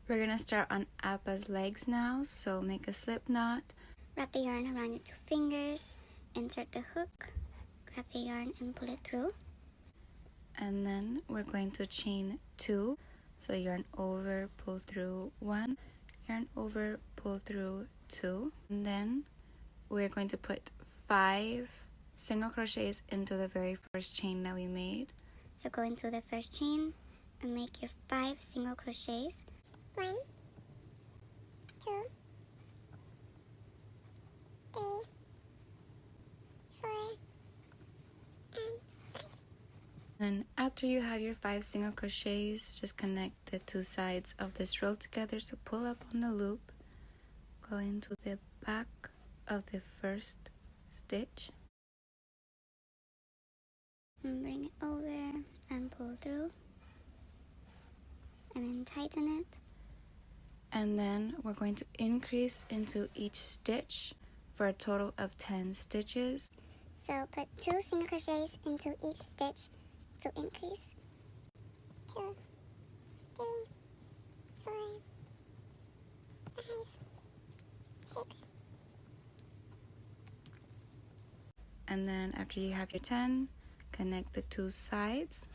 We're gonna start on Appa's legs now, so make a slip knot. Wrap the yarn around your 2 fingers, insert the hook, grab the yarn and pull it through. And then we're going to chain 2. So yarn over, pull through 1, yarn over, pull through 2. And then we're going to put 5 single crochets into the very first chain that we made. So go into the first chain and make your 5 single crochets. 1, 2, 3, 4, and 5. Then after you have your 5 single crochets, just connect the 2 sides of this row together. So pull up on the loop, go into the back of the first stitch, and bring it over and pull through, and then tighten it. and then we're going to increase into each stitch for a total of 10 stitches. So put 2 single crochets into each stitch to increase. 2, 3, 4, 5, 6. And then after you have your 10, connect the 2 sides.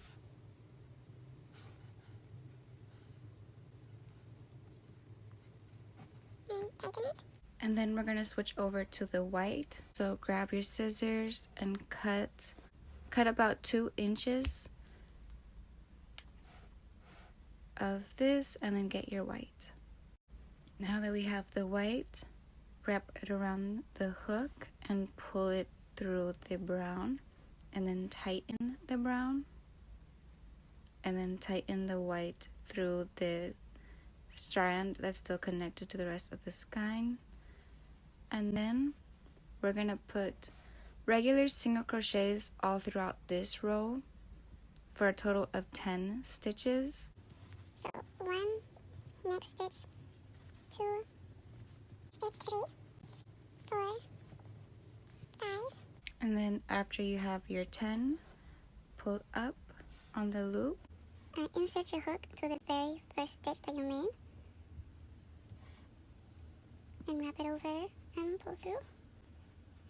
And tighten it. And then we're going to switch over to the white. So grab your scissors and cut about 2 inches of this, and then get your white. Now that we have the white, wrap it around the hook and pull it through the brown, and then tighten the brown, and then tighten the white through the strand that's still connected to the rest of the skein. And then we're gonna put regular single crochets all throughout this row for a total of 10 stitches. So 1, next stitch, 2, stitch 3, 4, 5. And then after you have your 10, pull up on the loop. Insert your hook to the very first stitch that you made. And wrap it over and pull through.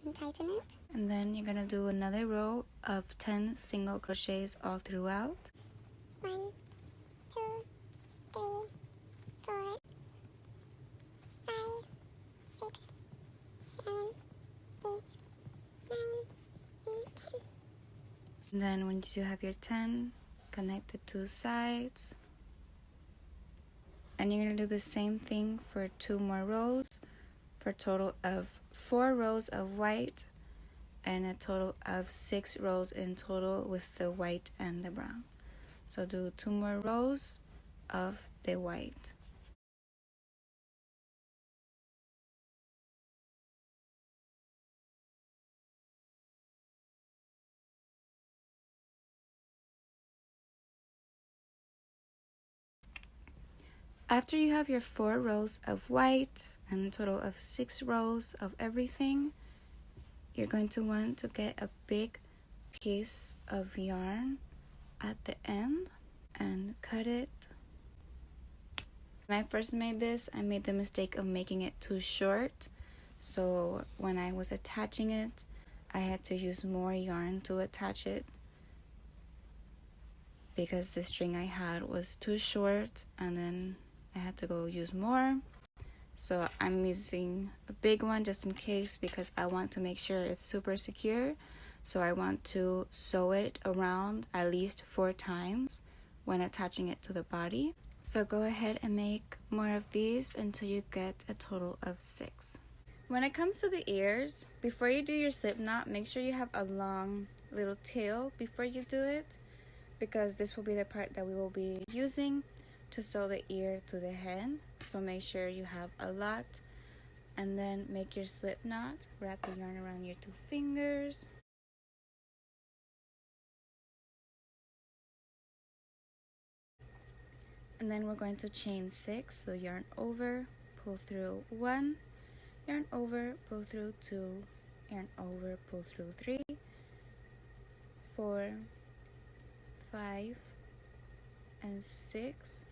And tighten it. And then you're gonna do another row of 10 single crochets all throughout. 1, 2, 3, 4, 5, 6, 7, 8, 9, and 10. And then once you have your 10, connect the 2 sides. And you're gonna do the same thing for 2 more rows for a total of 4 rows of white and a total of 6 rows in total with the white and the brown. So do 2 more rows of the white. After you have your 4 rows of white and a total of 6 rows of everything, you're going to want to get a big piece of yarn at the end and cut it. When I first made this, I made the mistake of making it too short. So when I was attaching it, I had to use more yarn to attach it because the string I had was too short, and then I had to go use more. So I'm using a big one just in case, because I want to make sure it's super secure. So I want to sew it around at least 4 times when attaching it to the body. So go ahead and make more of these until you get a total of 6. When it comes to the ears, before you do your slip knot, make sure you have a long little tail before you do it, because this will be the part that we will be using to sew the ear to the head. So make sure you have a lot, and then make your slip knot. Wrap the yarn around your 2 fingers. And then we're going to chain 6. So yarn over, pull through 1, yarn over, pull through 2, yarn over, pull through 3, 4, 5, and 6.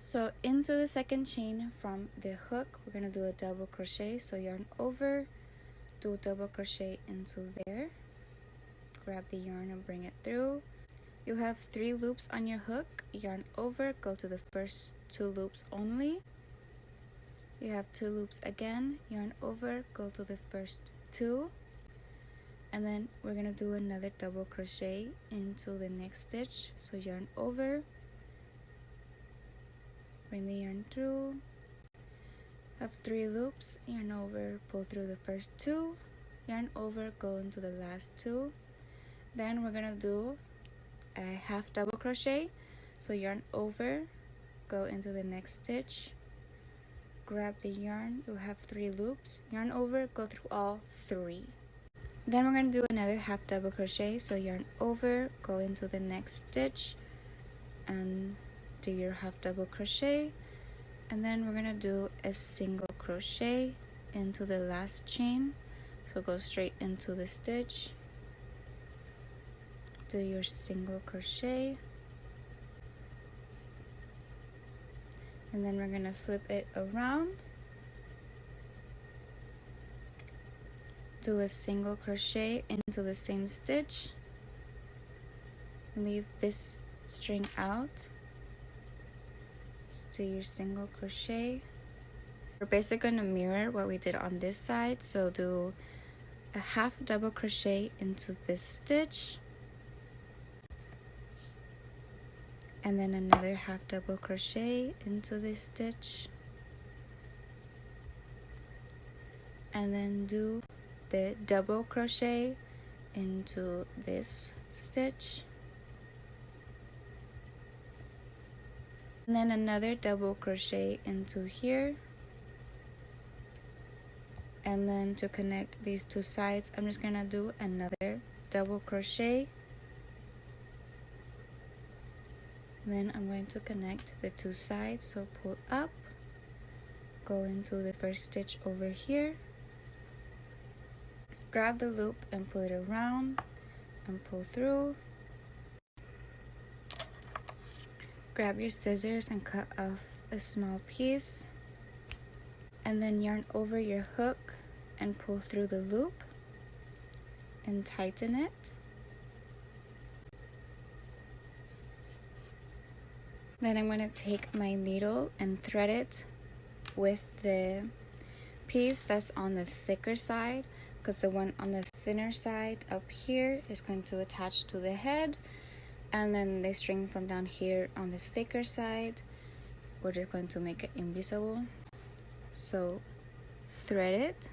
So into the second chain from the hook, we're going to do a double crochet. So yarn over, do a double crochet into there, grab the yarn and bring it through. You'll have 3 loops on your hook. Yarn over, go to the first 2 loops only. You have 2 loops again, yarn over, go to the first 2, and then we're going to do another double crochet into the next stitch. So yarn over, bring the yarn through, have 3 loops, yarn over, pull through the first 2, yarn over, go into the last 2. Then we're going to do a half double crochet. So yarn over, go into the next stitch, grab the yarn, you'll have 3 loops, yarn over, go through all 3. Then we're going to do another half double crochet. So yarn over, go into the next stitch and do your half double crochet, and then we're going to do a single crochet into the last chain. So go straight into the stitch, do your single crochet, and then we're going to flip it around, do a single crochet into the same stitch, leave this string out, so do your single crochet. We're basically going to mirror what we did on this side, so do a half double crochet into this stitch, and then another half double crochet into this stitch, and then do the double crochet into this stitch, and then another double crochet into here. And then to connect these 2 sides, I'm just gonna do another double crochet, and then I'm going to connect the 2 sides. So pull up, go into the first stitch over here, grab the loop and pull it around and pull through, grab your scissors and cut off a small piece, and then yarn over your hook and pull through the loop and tighten it. Then I'm going to take my needle and thread it with the piece that's on the thicker side, because the one on the thinner side up here is going to attach to the head, and then the string from down here on the thicker side, we're just going to make it invisible. So thread it,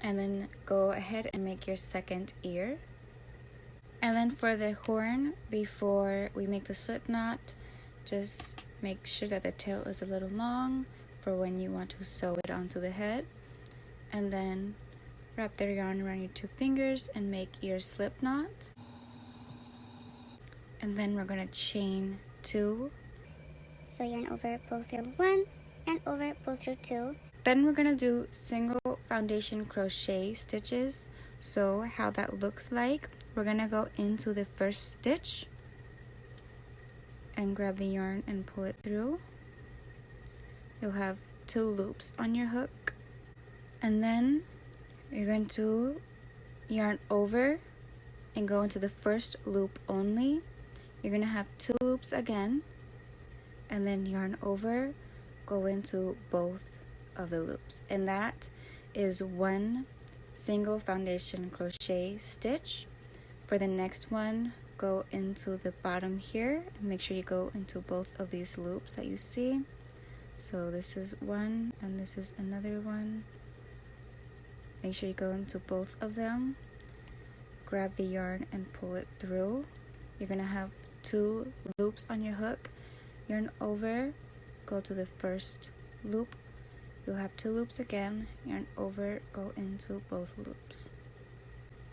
and then go ahead and make your second ear. And then for the horn, before we make the slip knot, just make sure that the tail is a little long for when you want to sew it onto the head. And then wrap the yarn around your 2 fingers and make your slip knot. And then we're going to chain 2. So yarn over, pull through 1, yarn over, pull through 2. Then we're going to do single foundation crochet stitches. So how that looks like, we're going to go into the first stitch and grab the yarn and pull it through. You'll have 2 loops on your hook, and then you're going to yarn over and go into the first loop only. You're going to have 2 loops again, and then yarn over, go into both of the loops, and that is 1 single foundation crochet stitch. For the next one, go into the bottom here and make sure you go into both of these loops that you see. So this is one and this is another one. Make sure you go into both of them, grab the yarn and pull it through. You're gonna have 2 loops on your hook. yarn over, go to the first loop. You'll have 2 loops again, yarn over, go into both loops.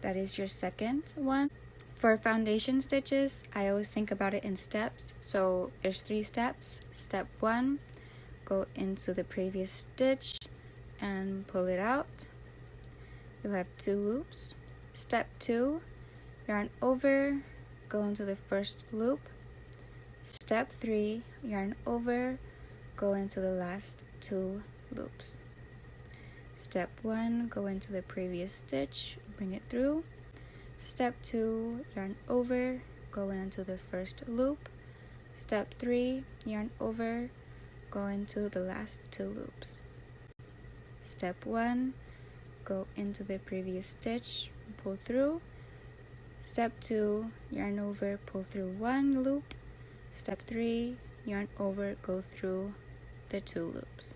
That is your second one. For foundation stitches, I always think about it in steps. So there's 3 steps. Step 1, go into the previous stitch and pull it out. You'll have 2 loops. Step 2, yarn over, go into the first loop. Step 3, yarn over, go into the last 2 loops. Step 1, go into the previous stitch, bring it through. Step 2, yarn over, go into the first loop. Step 3, yarn over, go into the last 2 loops. Step 1, go into the previous stitch, pull through. Step 2, yarn over, pull through 1 loop. Step 3, yarn over, go through the 2 loops.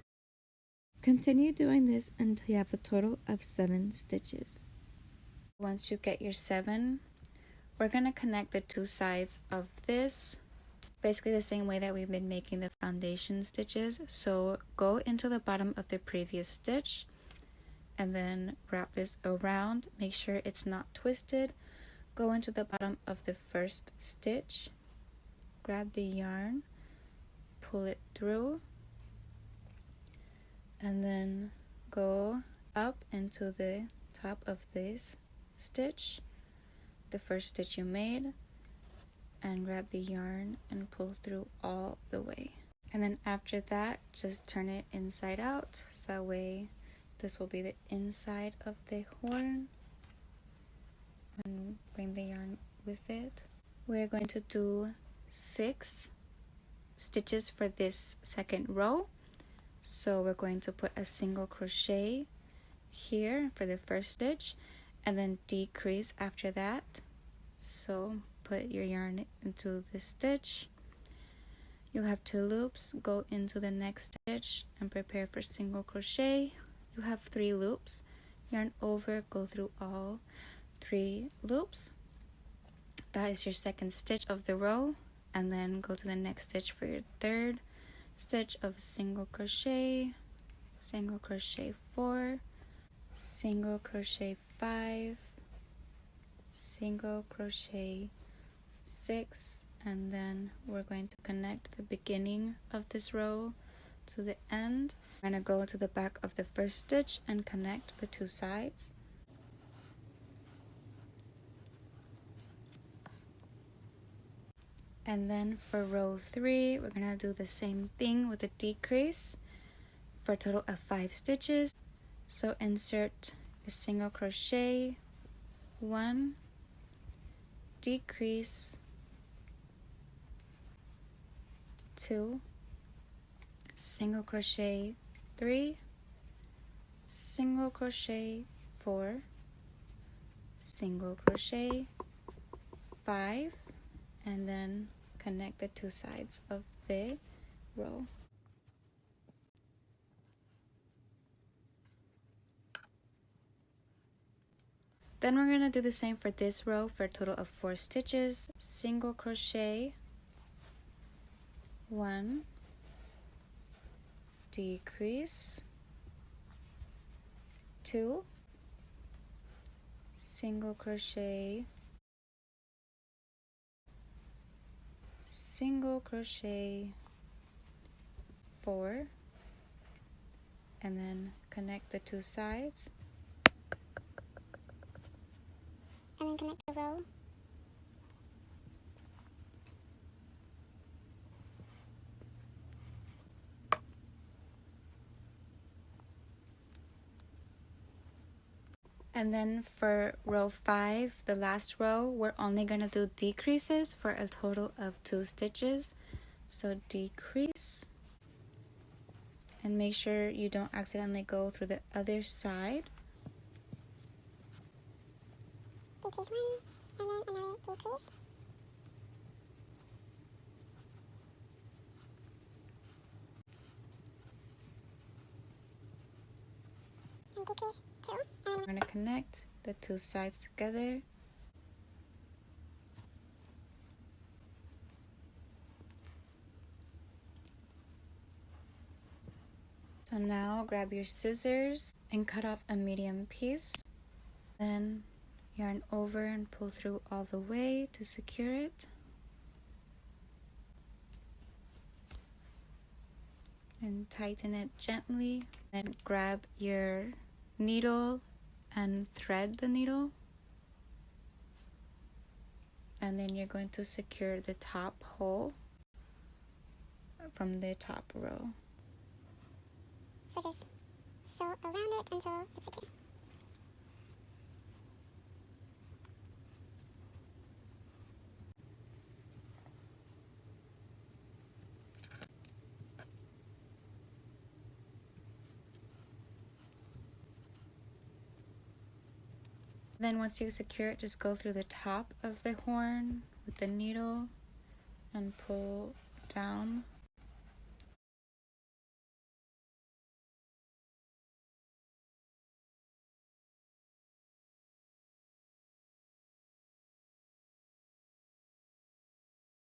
Continue doing this until you have a total of 7 stitches. Once you get your 7, we're going to connect the 2 sides of this basically the same way that we've been making the foundation stitches. So go into the bottom of the previous stitch and then wrap this around. Make sure it's not twisted. Go into the bottom of the first stitch, grab the yarn, pull it through, and then go up into the top of this stitch, the first stitch you made, and grab the yarn and pull through all the way. And then after that, just turn it inside out, so that way this will be the inside of the horn, and bring the yarn with it. We're going to do 6 stitches for this second row. So we're going to put a single crochet here for the first stitch and then decrease after that. So put your yarn into this stitch. You'll have 2 loops. Go into the next stitch and prepare for single crochet. You'll have 3 loops. Yarn over, go through all 3 loops. That is your second stitch of the row, and then go to the next stitch for your third stitch of single crochet 4, single crochet 5, single crochet 6, and then we're going to connect the beginning of this row to the end. We're going to go to the back of the first stitch and connect the 2 sides. And then for row 3, we're going to do the same thing with a decrease for a total of 5 stitches. So insert a single crochet, 1, decrease, 2, single crochet 3, single crochet 4, single crochet 5, and then connect the 2 sides of the row. Then we're going to do the same for this row for a total of 4 stitches. Single crochet, 1, decrease, 2, single crochet, single crochet 4, and then connect the 2 sides. And then connect the row. And then for row 5, the last row, we're only going to do decreases for a total of 2 stitches. So decrease, and make sure you don't accidentally go through the other side. Decrease 1, and then another decrease. And decrease 2, and then We're going to connect the 2 sides together. So now grab your scissors and cut off a medium piece. Then yarn over and pull through all the way to secure it. And tighten it gently. Then grab your needle and thread the needle. And then you're going to secure the top hole from the top row. So just sew around it until it's secure. Then once you secure it, just go through the top of the horn with the needle and pull down.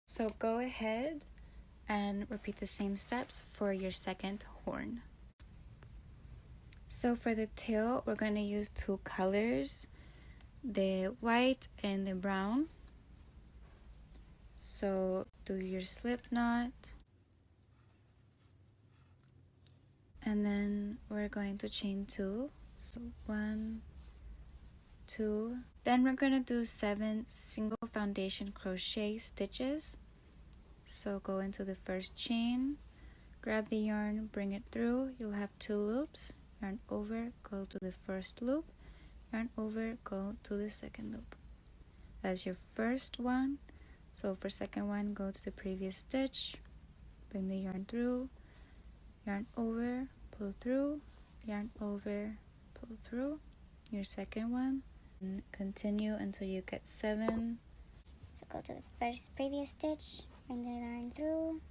So go ahead and repeat the same steps for your second horn. So for the tail, we're going to use two colors, the white and the brown. So do your slip knot. And then we're going to chain 2. So 1, 2. Then we're going to do 7 single foundation crochet stitches. So go into the first chain, grab the yarn, bring it through. You'll have 2 loops. Yarn over, go to the first loop. Yarn over, go to the second loop. That's your first one. So for second one, go to the previous stitch, bring the yarn through, yarn over, pull through, yarn over, pull through. Your second one, and continue until you get 7. So go to the first previous stitch, bring the yarn through,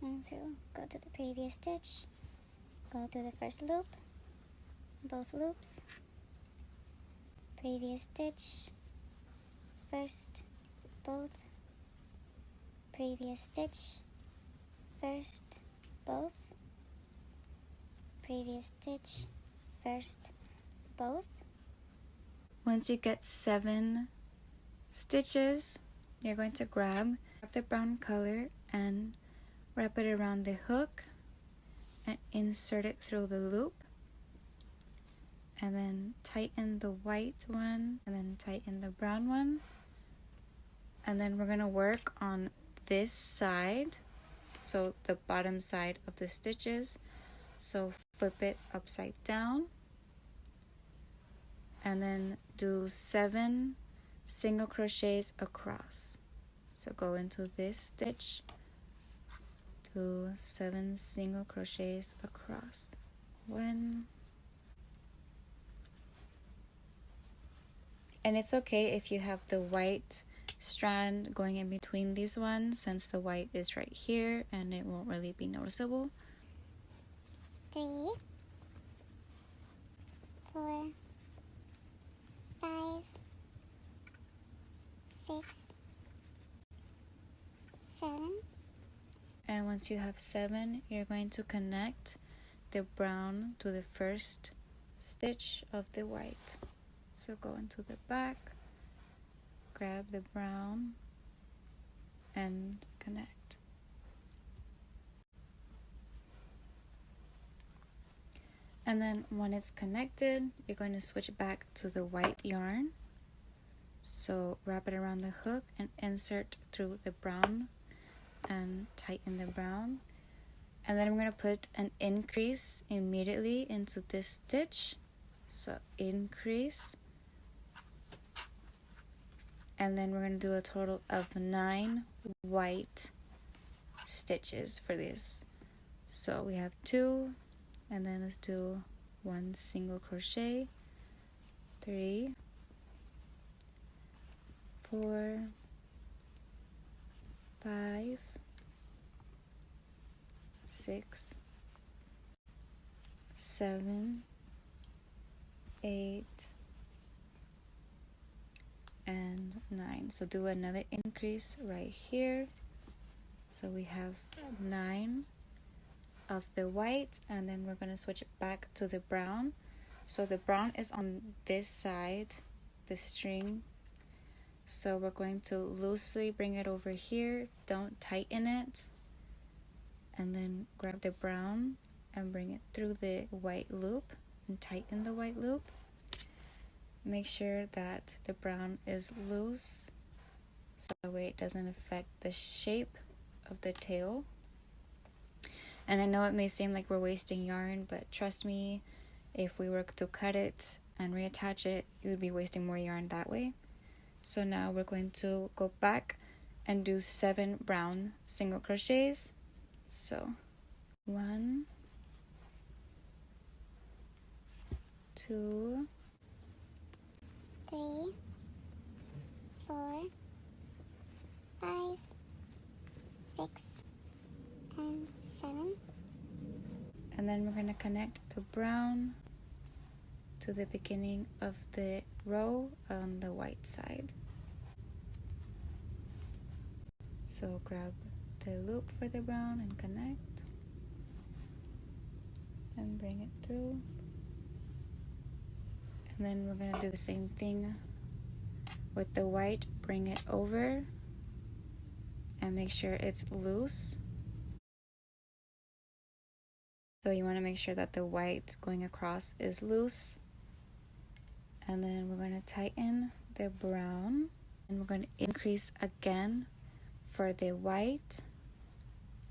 go to the previous stitch, go through the first loop, both loops, previous stitch, first, both, previous stitch, first, both, previous stitch, first, both. Once you get 7 stitches, you're going to grab the brown color and wrap it around the hook and insert it through the loop, and then tighten the white one and then tighten the brown one. And then we're going to work on this side, so the bottom side of the stitches. So flip it upside down and then do 7 single crochets across. So go into this stitch, do 7 single crochets across. 1. And it's okay if you have the white strand going in between these ones, since the white is right here and it won't really be noticeable. 3, 4, 5, 6, 7. And once you have 7, you're going to connect the brown to the first stitch of the white. So go into the back, grab the brown and connect. And then when it's connected, you're going to switch back to the white yarn. So wrap it around the hook and insert through the brown and tighten the brown. And then I'm going to put an increase immediately into this stitch. So increase. And then we're going to do a total of 9 white stitches for this. So we have 2, and then let's do 1 single crochet, 3, 4, 5, 6, 7, 8, and 9. So do another increase right here. So we have 9 of the white, and then we're going to switch it back to the brown. So the brown is on this side, the string. So we're going to loosely bring it over here, don't tighten it, and then grab the brown and bring it through the white loop and tighten the white loop. Make sure that the brown is loose so that way it doesn't affect the shape of the tail. And I know it may seem like we're wasting yarn, but trust me, if we were to cut it and reattach it, you would be wasting more yarn that way. So now we're going to go back and do 7 brown single crochets. So 1, 2, 3, 4, 5, 6, and 7. and then we're going to connect the brown to the beginning of the row on the white side. So grab the loop for the brown and connect and bring it through. And then we're going to do the same thing with the white. Bring it over and make sure it's loose. So you want to make sure that the white going across is loose. And then we're going to tighten the brown, and we're going to increase again for the white.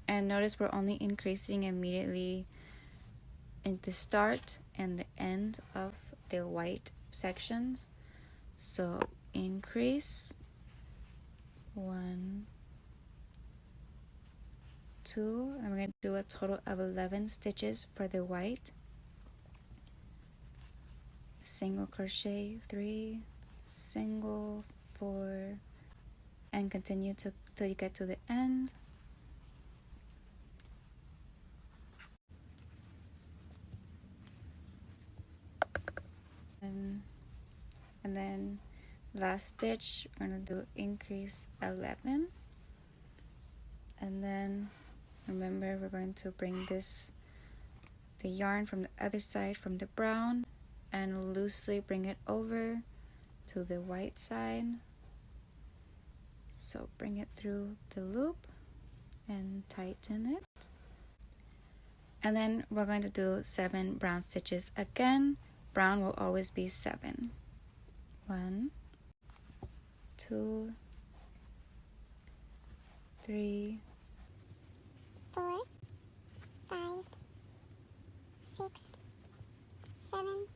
And notice we're only increasing immediately in the start and the end of the white sections. So increase 1, 2, and we're going to do a total of 11 stitches for the white. Single crochet 3, single 4, and continue till you get to the end. And then last stitch, we're going to do increase 11. And then remember, we're going to bring the yarn from the other side from the brown and loosely bring it over to the white side. So bring it through the loop and tighten it. And then we're going to do 7 brown stitches again. Brown will always be 7. 1, 2, 3, 4, 5, 6, 7.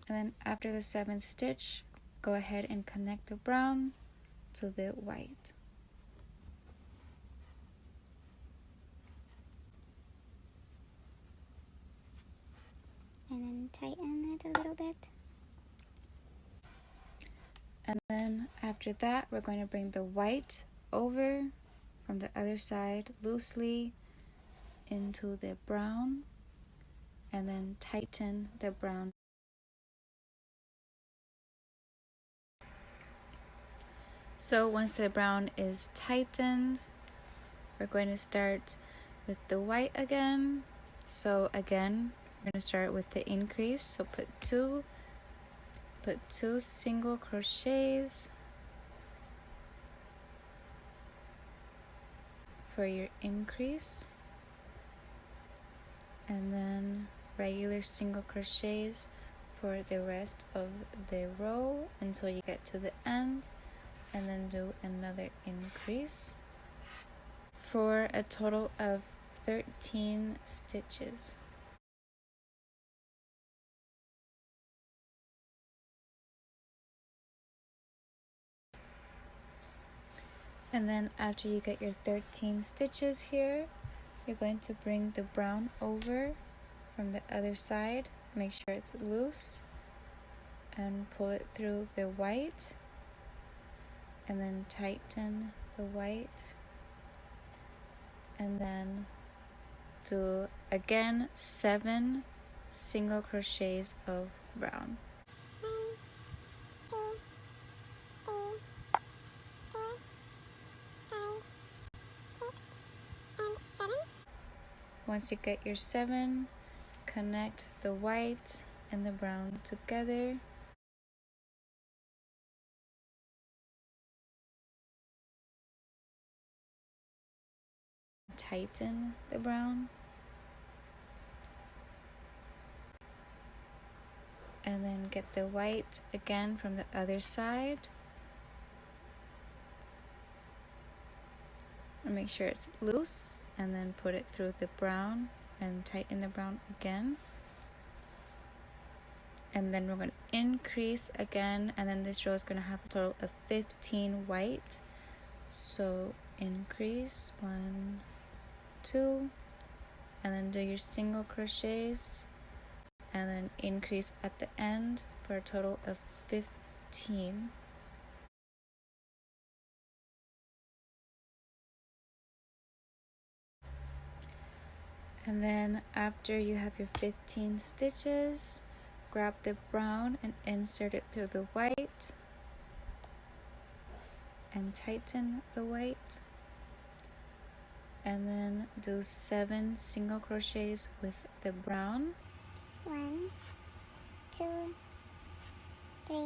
And then after the 7th stitch, go ahead and connect the brown to the white. And then tighten it a little bit. And then after that, we're going to bring the white over from the other side loosely into the brown, and then tighten the brown. So once the brown is tightened, we're going to start with the white again. So again, we're going to start with the increase. So put two single crochets for your increase, and then regular single crochets for the rest of the row until you get to the end, and then do another increase for a total of 13 stitches. And then after you get your 13 stitches here, you're going to bring the brown over from the other side, make sure it's loose, and pull it through the white, and then tighten the white, and then do again 7 single crochets of brown. 1, 2, 3, 4, 5, 6, and 7. Once you get your 7, connect the white and the brown together. Tighten the brown. And then get the white again from the other side. And make sure it's loose, and then put it through the brown and tighten the brown again. And then we're going to increase again, and then this row is going to have a total of 15 white. So increase 1, 2, and then do your single crochets, and then increase at the end for a total of 15. And then after you have your 15 stitches, grab the brown and insert it through the white and tighten the white. And then do 7 single crochets with the brown. 1, 2, 3,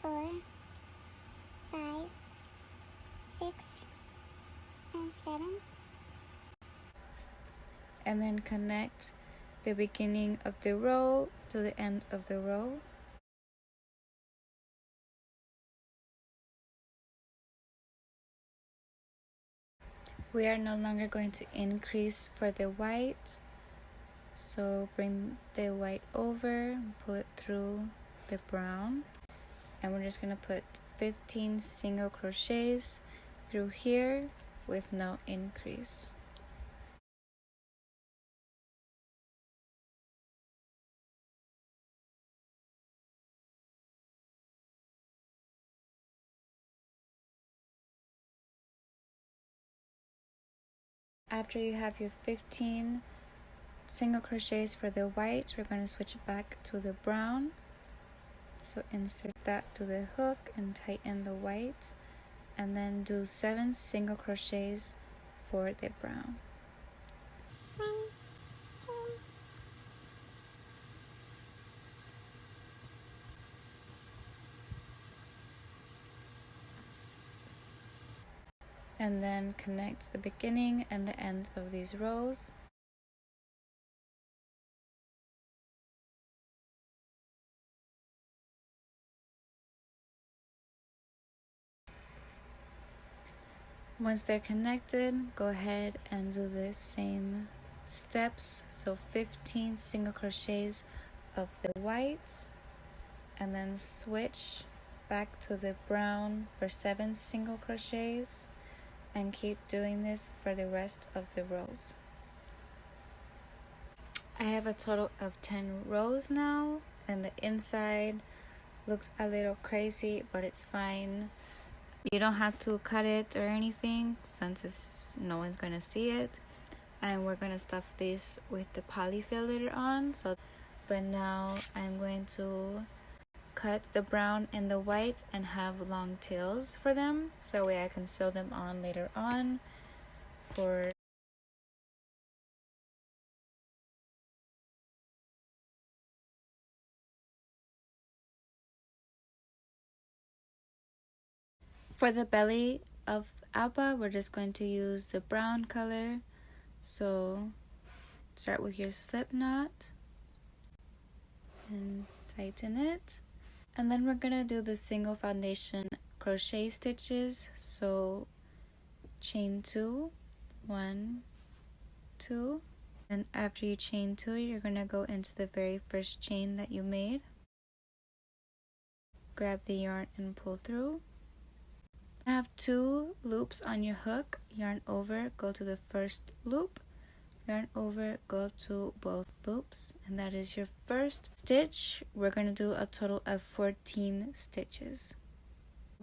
4, 5, 6, and 7. And then connect the beginning of the row to the end of the row. We are no longer going to increase for the white, so bring the white over, pull it through the brown, and we're just going to put 15 single crochets through here with no increase. After you have your 15 single crochets for the white, we're going to switch back to the brown. So insert that to the hook and tighten the white, and then do 7 single crochets for the brown. 1, 2. And then connect the beginning and the end of these rows. Once they're connected, go ahead and do the same steps. So 15 single crochets of the white, and then switch back to the brown for 7 single crochets, and keep doing this for the rest of the rows. I have a total of 10 rows now, and the inside looks a little crazy, but it's fine. You don't have to cut it or anything, since no one's gonna see it. And we're gonna stuff this with the polyfill later on. But now I'm going to cut the brown and the white and have long tails for them, so that way I can sew them on later on. For the belly of Appa, we're just going to use the brown color. So start with your slip knot and tighten it. And then we're gonna do the single foundation crochet stitches. So chain 2, 1, 2, and after you chain 2, you're gonna go into the very first chain that you made. Grab the yarn and pull through. Have 2 loops on your hook. Yarn over, go to the first loop, yarn over, go to both loops, and that is your first stitch. We're going to do a total of 14 stitches.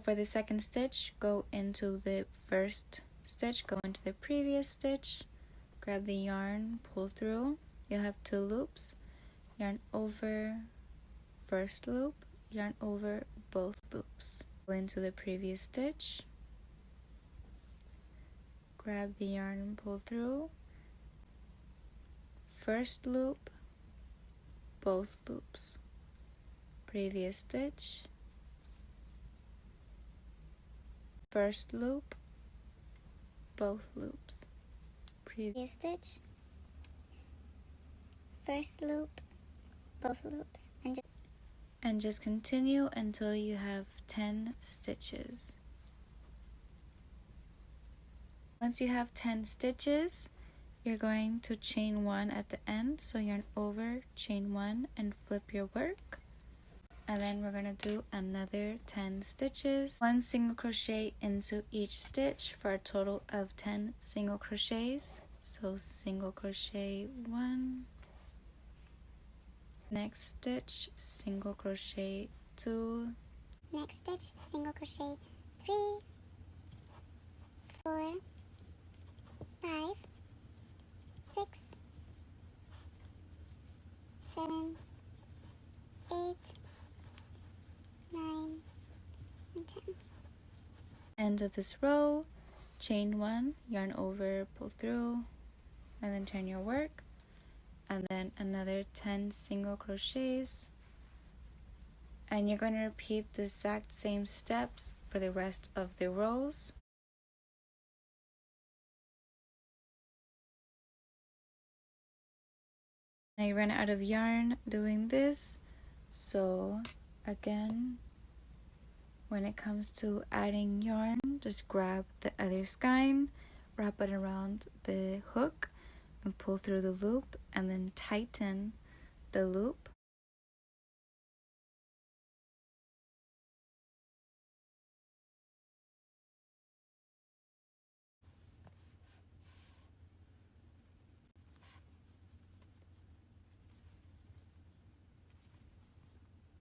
For the second stitch, go into the first stitch, go into the previous stitch, grab the yarn, pull through. You'll have 2 loops, yarn over, first loop, yarn over both loops. Go into the previous stitch, grab the yarn and pull through. First loop, both loops, previous stitch, first loop, both loops, previous stitch, first loop, both loops, and just continue until you have 10 stitches. Once you have 10 stitches, you're going to chain 1 at the end, so yarn over, chain 1, and flip your work. And then we're going to do another 10 stitches, 1 single crochet into each stitch for a total of 10 single crochets. So single crochet 1, next stitch single crochet 2, next stitch single crochet 3, 4, 5, 6, 7, 8, 9, and 10. End of this row, chain 1, yarn over, pull through, and then turn your work, and then another 10 single crochets, and you're going to repeat the exact same steps for the rest of the rows. I ran out of yarn doing this, so again, when it comes to adding yarn, just grab the other skein, wrap it around the hook, and pull through the loop, and then tighten the loop.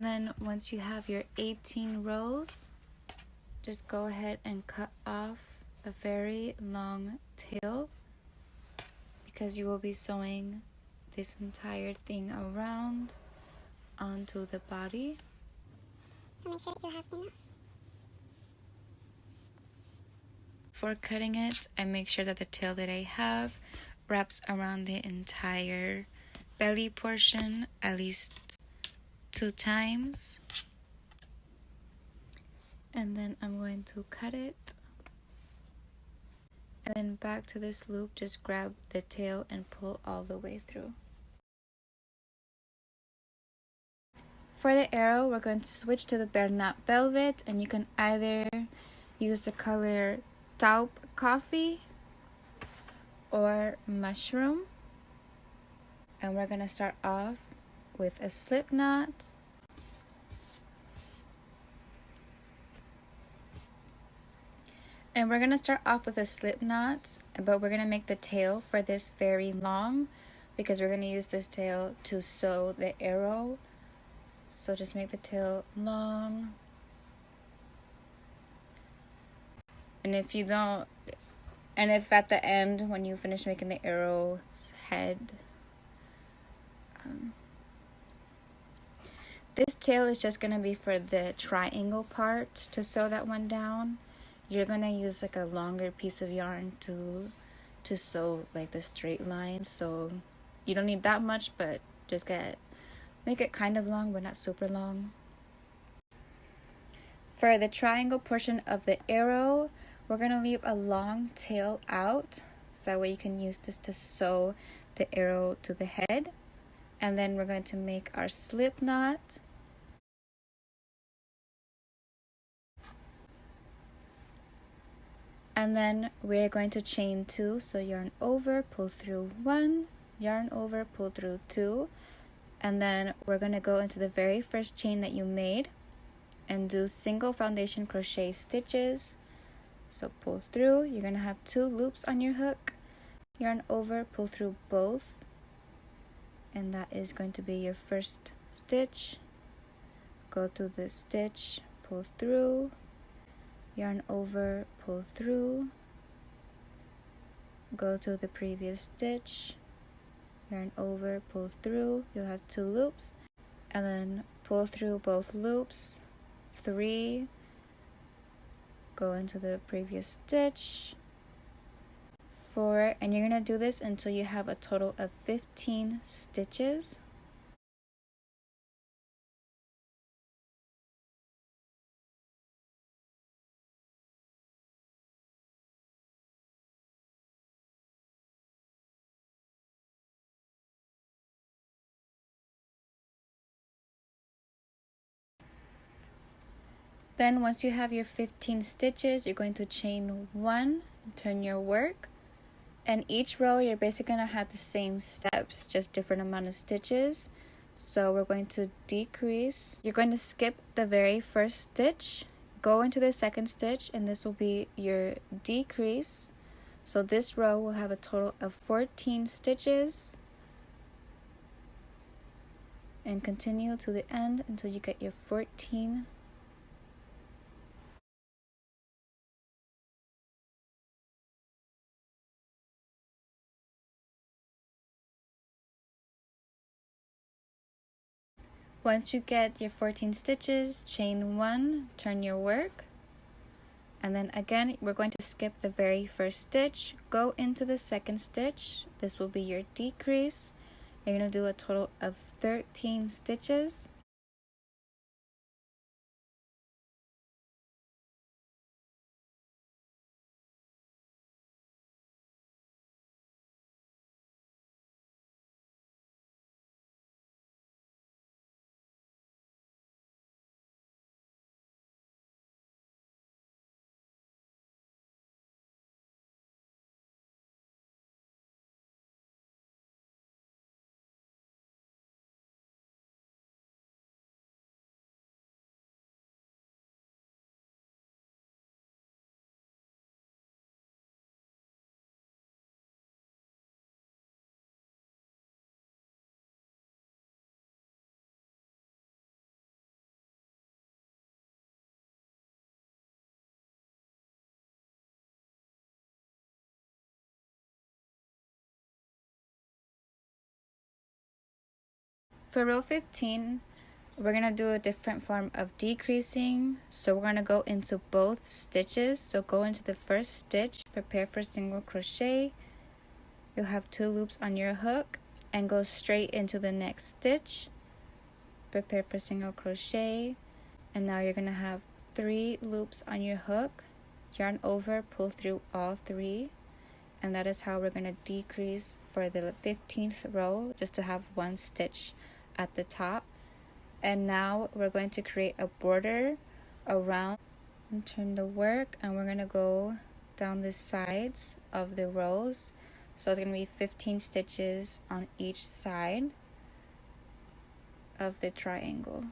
Then once you have your 18 rows, just go ahead and cut off a very long tail, because you will be sewing this entire thing around onto the body. So make sure you have enough. For cutting it, I make sure that the tail that I have wraps around the entire belly portion at least 2 times. And then I'm going to cut it. And then back to this loop, just grab the tail and pull all the way through. For the arrow, we're going to switch to the Bernat Velvet, and you can either use the color taupe coffee or mushroom. And we're going to start off with a slip knot. And we're going to start off with a slip knot, but we're going to make the tail for this very long, because we're going to use this tail to sew the arrow. So just make the tail long. And if you don't, and if at the end when you finish making the arrow's head, this tail is just going to be for the triangle part to sew that one down. You're going to use like a longer piece of yarn to sew like the straight line. So you don't need that much, but just make it kind of long but not super long. For the triangle portion of the arrow, we're going to leave a long tail out, so that way you can use this to sew the arrow to the head. And then we're going to make our slip knot. And then we're going to chain 2, so yarn over, pull through 1, yarn over, pull through 2, and then we're going to go into the very first chain that you made and do single foundation crochet stitches. So pull through, you're going to have 2 loops on your hook, yarn over, pull through both, and that is going to be your first stitch. Go to the stitch, pull through, yarn over, pull through, go to the previous stitch, yarn over, pull through, you'll have 2 loops, and then pull through both loops, 3, go into the previous stitch, 4, and you're going to do this until you have a total of 15 stitches. Then once you have your 15 stitches, you're going to chain 1, turn your work, and each row you're basically going to have the same steps, just different amount of stitches. So we're going to decrease. You're going to skip the very first stitch, go into the second stitch, and this will be your decrease. So this row will have a total of 14 stitches, and continue to the end until you get your 14. Once you get your 14 stitches, chain 1, turn your work, and then again we're going to skip the very first stitch, go into the second stitch. This will be your decrease. You're going to do a total of 13 stitches. For row 15, we're going to do a different form of decreasing. So we're going to go into both stitches. So go into the first stitch, prepare for single crochet. You'll have 2 loops on your hook, and go straight into the next stitch, prepare for single crochet, and now you're going to have 3 loops on your hook, yarn over, pull through all 3, and that is how we're going to decrease for the 15th row, just to have 1 stitch at the top. And now we're going to create a border around and turn the work, and we're going to go down the sides of the rows. So it's going to be 15 stitches on each side of the triangle.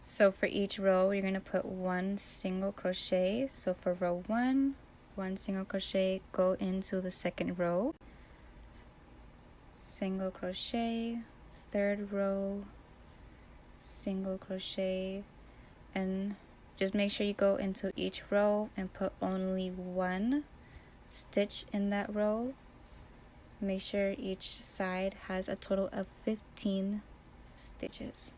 So for each row, you're going to put 1 single crochet. So for row 1, 1 single crochet, go into the second row, single crochet, third row, single crochet, and just make sure you go into each row and put only 1 stitch in that row. Make sure each side has a total of 15 stitches.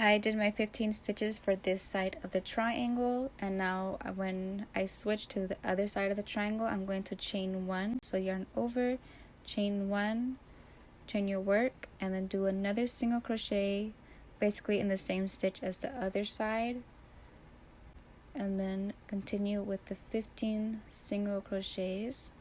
I did my 15 stitches for this side of the triangle, and now when I switch to the other side of the triangle, I'm going to chain 1. So yarn over, chain 1, turn your work, and then do another single crochet basically in the same stitch as the other side, and then continue with the 15 single crochets.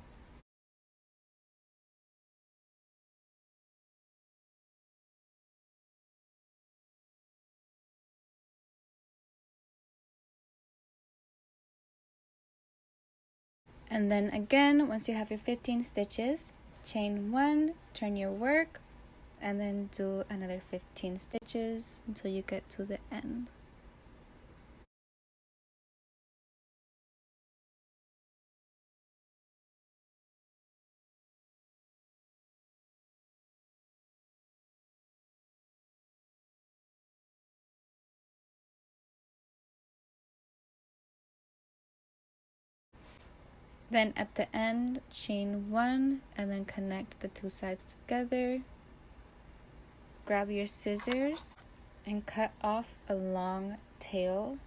And then again, once you have your 15 stitches, chain 1, turn your work, and then do another 15 stitches until you get to the end. Then at the end, chain 1 and then connect the 2 sides together. Grab your scissors and cut off a long tail,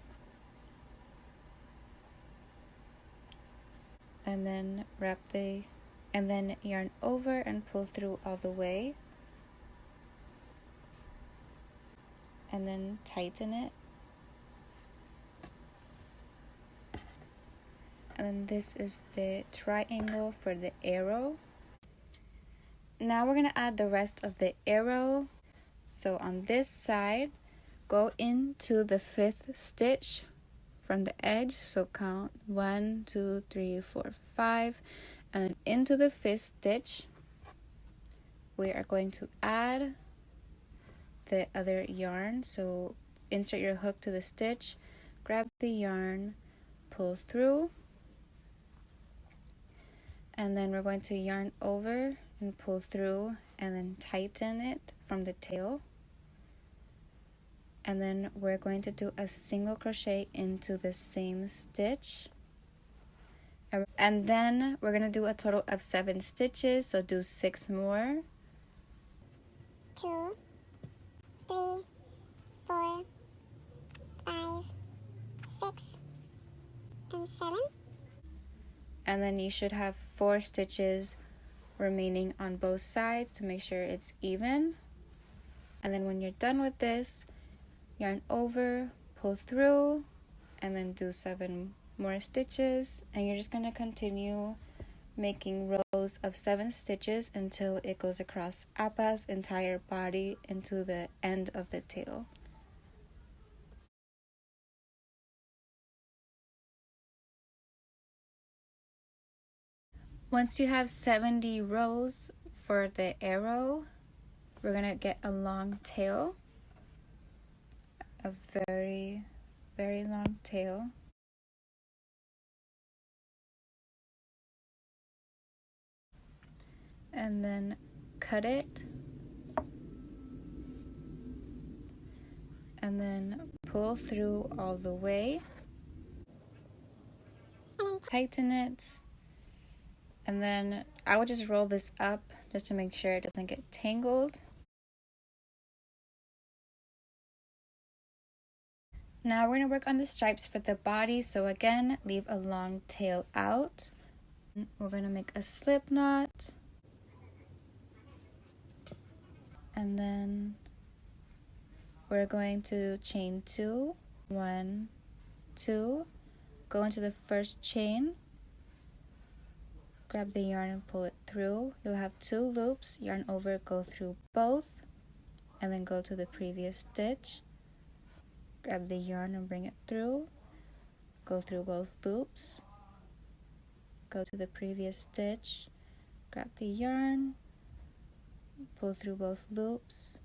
and then and then yarn over and pull through all the way, and then tighten it. And then this is the triangle for the arrow. Now we're gonna add the rest of the arrow. So on this side, go into the 5th stitch from the edge. So count 1, 2, 3, 4, 5, and then into the 5th stitch, we are going to add the other yarn. So insert your hook to the stitch, grab the yarn, pull through, and then we're going to yarn over and pull through and then tighten it from the tail. And then we're going to do a single crochet into the same stitch, and then we're going to do a total of 7 stitches, so do 6 more. 2, 3, 4, 5, 6, and 7. And then you should have 4 stitches remaining on both sides to make sure it's even. And then when you're done with this, yarn over, pull through, and then do 7 more stitches, and you're just going to continue making rows of 7 stitches until it goes across Appa's entire body into the end of the tail. Once you have 70 rows for the arrow, we're going to get a long tail, a very, very long tail. And then cut it, and then pull through all the way, tighten it, and then I would just roll this up just to make sure it doesn't get tangled. Now we're going to work on the stripes for the body, so again, leave a long tail out. We're going to make a slip knot, and then we're going to chain 2, 1, 2, go into the first chain, grab the yarn and pull it through. You'll have 2 loops, yarn over, go through both, and then go to the previous stitch. Grab the yarn and bring it through, go through both loops, go to the previous stitch, grab the yarn, pull through both loops,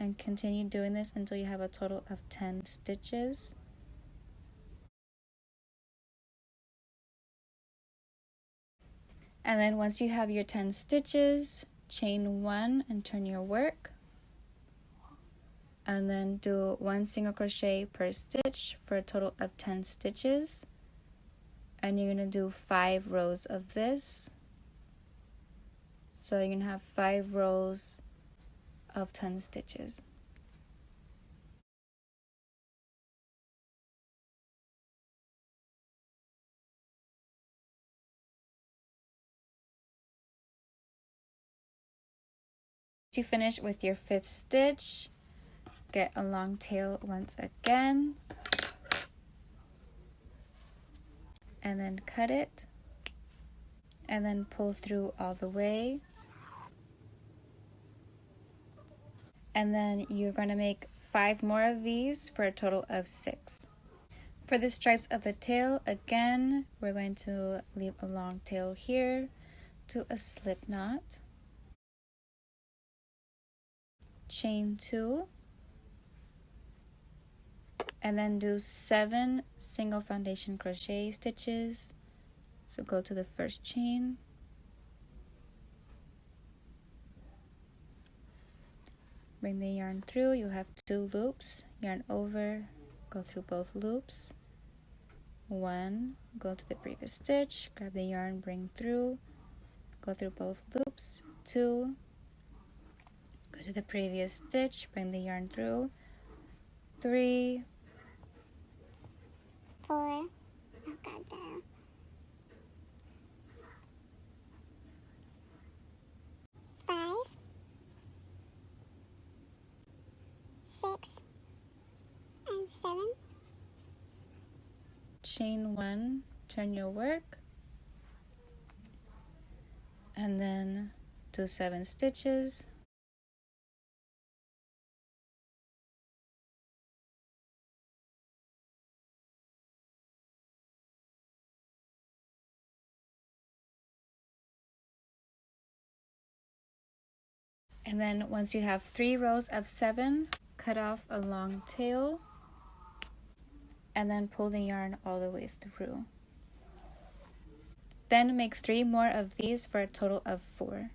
and continue doing this until you have a total of 10 stitches. And then once you have your 10 stitches, chain 1 and turn your work, and then do 1 single crochet per stitch for a total of 10 stitches, and you're going to do 5 rows of this. So you're going to have 5 rows of 10 stitches. To finish with your 5th stitch, get a long tail once again, and then cut it, and then pull through all the way, and then you're going to make 5 more of these for a total of 6. For the stripes of the tail, again, we're going to leave a long tail here, do a slip knot, chain 2, and then do 7 single foundation crochet stitches. So go to the first chain, bring the yarn through. You'll have 2 loops, yarn over, go through both loops, 1, go to the previous stitch, grab the yarn, bring through, go through both loops, 2, go to the previous stitch, bring the yarn through, 3, 4, oh god damn, 5, 6, and 7. chain 1, turn your work, and then do 7 stitches. And then once you have 3 rows of 7, cut off a long tail and then pull the yarn all the way through. Then make 3 more of these for a total of 4.